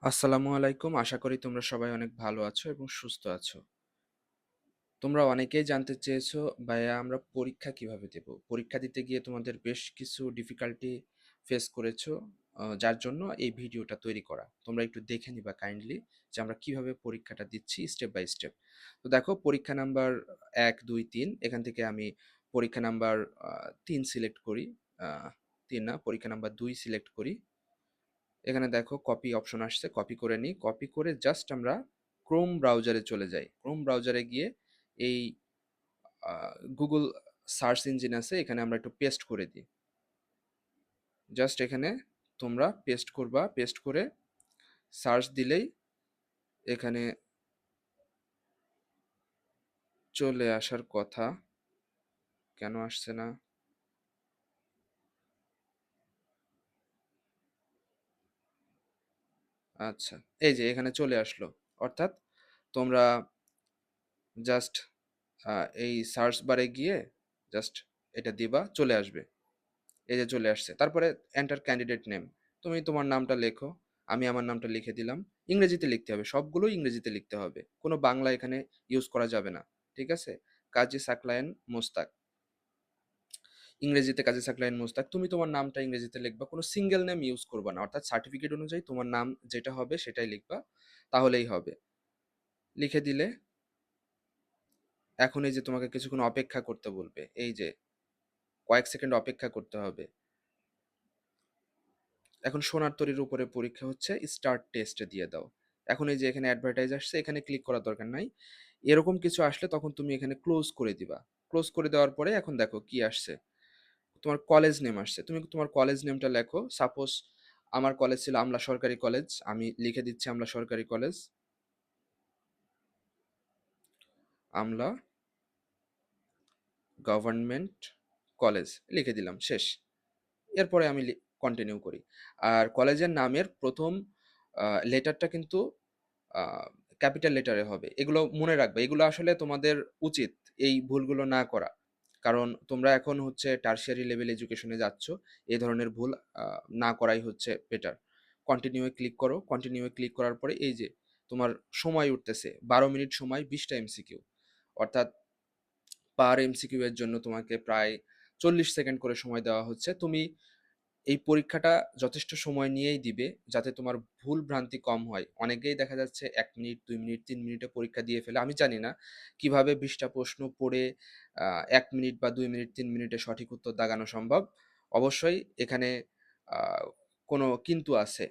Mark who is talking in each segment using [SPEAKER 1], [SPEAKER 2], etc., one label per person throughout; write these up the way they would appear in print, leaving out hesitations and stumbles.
[SPEAKER 1] আসসালামু আলাইকুম। আশা করি তোমরা সবাই অনেক ভালো আছো এবং সুস্থ আছো। তোমরা অনেকেই জানতে চেয়েছো, ভাইয়া আমরা পরীক্ষা কিভাবে দেব? পরীক্ষা দিতে গিয়ে তোমাদের বেশ কিছু ডিফিকাল্টি ফেস করেছো। যার জন্য এই ভিডিওটা তৈরি করা। তোমরা একটু দেখে নিবা কাইন্ডলি যে আমরা কিভাবে পরীক্ষাটা দিচ্ছি স্টেপ বাই স্টেপ। তো দেখো পরীক্ষা নাম্বার ১, ২, ৩ এখান থেকে আমি পরীক্ষা নাম্বার ৩ সিলেক্ট করি। আ ৩ না, পরীক্ষা নাম্বার ২ সিলেক্ট করি। এখানে দেখো কপি অপশন আসছে, কপি করে নিই। কপি করে জাস্ট আমরা ক্রোম ব্রাউজারে চলে যাই। ক্রোম ব্রাউজারে গিয়ে এই গুগল সার্চ ইঞ্জিন আছে, এখানে আমরা একটু পেস্ট করে দিই। জাস্ট এখানে তোমরা পেস্ট করবা, পেস্ট করে সার্চ দিলেই এখানে চলে আসার কথা। কেন আসছে না? আচ্ছা, এই যে এখানে চলে আসলো। অর্থাৎ তোমরা জাস্ট এই সার্চ বারে গিয়ে জাস্ট এটা দিবা, চলে আসবে। এই যে চলে আসছে। তারপরে এন্টার ক্যান্ডিডেট নেম। তুমি তোমার নামটা লেখো। আমি আমার নামটা লিখে দিলাম। ইংরেজিতে লিখতে হবে। সবগুলোই ইংরেজিতে লিখতে হবে। কোনো বাংলা এখানে ইউজ করা যাবে না। ঠিক আছে? কাজী সাকলায়েন মোস্তাক। ইংরেজিতে কাজী সাকলায়েন মোস্তাক। তুমি তোমার নামটা ইংরেজিতে লিখবা। কোনো সিঙ্গেল নেম ইউজ করবা না। অর্থাৎ সার্টিফিকেট অনুযায়ী তোমার নাম যেটা হবে সেটাই লিখবা। তাহলেই হবে। লিখে দিলে এখন এই যে তোমাকে কিছুক্ষণ অপেক্ষা করতে বলবে। এই যে কয়েক সেকেন্ড অপেক্ষা করতে হবে। এখন সোনার তরীর উপরে পরীক্ষা হচ্ছে, স্টার্ট টেস্টে দিয়ে দাও। এখন এই যে এখানে অ্যাডভার্টাইজ আসছে, এখানে ক্লিক করার দরকার নাই। এরকম কিছু আসলে তখন তুমি এখানে ক্লোজ করে দিবা। ক্লোজ করে দেওয়ার পরে এখন দেখো কি আসছে। তোমার কলেজ নেম আসছে, তুমি তোমার কলেজ নেমটা লেখো। সাপোজ আমার কলেজ ছিল আমলা সরকারি কলেজ, আমি লিখে দিচ্ছি আমলা সরকারি কলেজ। আমলা গভর্নমেন্ট কলেজ লিখে দিলাম, শেষ। এরপরে আমি কন্টিনিউ করি। আর কলেজের নামের প্রথম লেটারটা কিন্তু ক্যাপিটাল লেটারে হবে। এগুলো মনে রাখবে। এগুলো আসলে তোমাদের উচিত এই ভুলগুলো না করা। কারণ তোমরা এখন হচ্ছে টারশিয়ারি লেভেল এডুকেশনে যাচ্ছ। এ ধরনের ভুল না করাই হচ্ছে বেটার। কন্টিনিউ এ ক্লিক করো। কন্টিনিউ এ ক্লিক করার পরে এই যে তোমার সময় উঠতেছে ১২ মিনিট সময়, ২০ টা এমসিকিউ। অর্থাৎ পার এমসিকিউ এর জন্য তোমাকে প্রায় ৪০ সেকেন্ড করে সময় দেওয়া হচ্ছে। তুমি এই পরীক্ষাটা যথেষ্ট সময় নিয়েই দিবে, যাতে তোমার ভুল ভ্রান্তি কম হয়। অনেকেই দেখা যাচ্ছে ১ মিনিট, ২ মিনিট, ৩ মিনিটে পরীক্ষা দিয়ে ফেলে। আমি জানি না কিভাবে ২০ টা প্রশ্ন পড়ে ১ মিনিট বা ২ মিনিট, ৩ মিনিটে সঠিক উত্তর দাগানো সম্ভব। অবশ্যই এখানে আ কোনো কিন্তু আছে।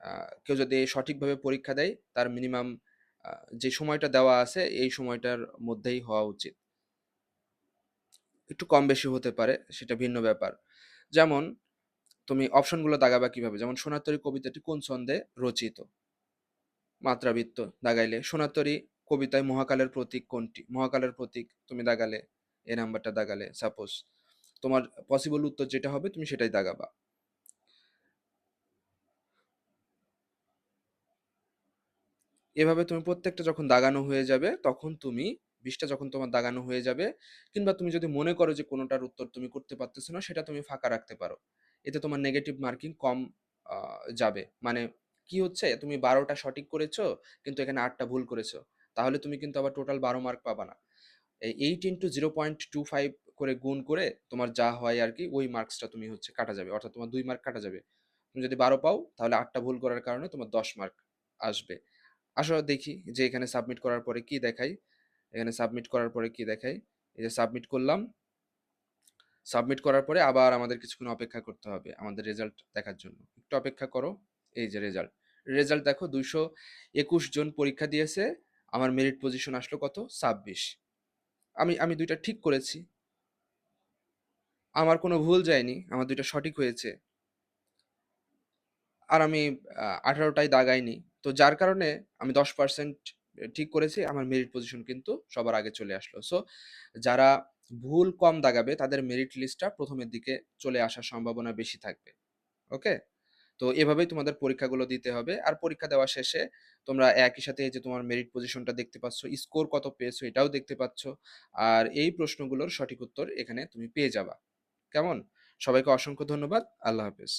[SPEAKER 1] আ কেউ যদি সঠিকভাবে পরীক্ষা দেয়, তার মিনিমাম আ যে সময়টা দেওয়া আছে, এই সময়টার মধ্যেই হওয়া উচিত। একটু কম বেশি হতে পারে, সেটা ভিন্ন ব্যাপার। যেমন তুমি অপশনগুলো দাগাবা কিভাবে? যেমন 'সোনার তরী' কবিতাটি কোন ছন্দে রচিত? মাত্রাবৃত্ত দাগাইলে। 'সোনার তরী' কবিতায় মহাকালের প্রতীক কোনটি? মহাকালের প্রতীক তুমি দাগালে, এ নাম্বারটা দাগালে সাপোজ। তোমার পসিবল উত্তর যেটা হবে তুমি সেটাই দাগাবা। এভাবে তুমি প্রত্যেকটা যখন দাগানো হয়ে যাবে, তখন তুমি ২০ টা যখন তোমার দাগানো হয়ে যাবে, কিংবা তুমি যদি মনে করো যে কোনটার উত্তর তুমি করতে পারতেছো না, সেটা তুমি ফাঁকা রাখতে পারো। এতে তোমার নেগেটিভ মার্কিং কম আ যাবে। মানে কি হচ্ছে, তুমি ১২ টা সঠিক করেছো, কিন্তু এখানে ৮ টা ভুল করেছো। তাহলে তুমি কিন্তু আবার টোটাল ১২ মার্ক পাবা না। এই 8 ইন্টু 0.25 করে গুণ করে তোমার যা হয় আরকি, ওই মার্কসটা তুমি হচ্ছে কাটা যাবে। অর্থাৎ তোমার ২ মার্ক কাটা যাবে। তুমি যদি ১২ পাও, তাহলে ৮ টা ভুল করার কারণে তোমার ১০ মার্ক আসবে। আসো দেখি যে এখানে সাবমিট করার পরে কি দেখায়। এখানে সাবমিট করার পরে কি দেখায়? এই যে সাবমিট করলাম। সাবমিট করার পরে আবার আমাদের কিছুক্ষণ অপেক্ষা করতে হবে আমাদের রেজাল্ট দেখার জন্য। একটু অপেক্ষা করো। এই যে রেজাল্ট। রেজাল্ট দেখো ২২১ জন পরীক্ষা দিয়েছে। আমার মেরিট পজিশন আসলো কত? ২৬। আমি ২ টা ঠিক করেছি। আমার কোনো ভুল যায়নি। আমার ২ টা সঠিক হয়েছে। আর আমি ১৮ টায় দাগাইনি। তো যার কারণে আমি ১০% ঠিক করেছি। আমার মেরিট পজিশন কিন্তু সবার আগে চলে আসলো। সো যারা ভুল কম দাগাবে তাদের মেরিট লিস্টটা ১ম এর দিকে চলে আসার সম্ভাবনা বেশি থাকবে। ওকে? তো এভাবেই তোমাদের পরীক্ষাগুলো দিতে হবে। আর পরীক্ষা দেওয়া শেষে তোমরা একই সাথে এই যে তোমার মেরিট পজিশনটা দেখতে পাচ্ছ, স্কোর কত পেয়েছো এটাও দেখতে পাচ্ছ। আর এই প্রশ্নগুলোর সঠিক উত্তর এখানে তুমি পেয়ে যাবা। কেমন? সবাইকে অসংখ্য ধন্যবাদ। আল্লাহ হাফেজ।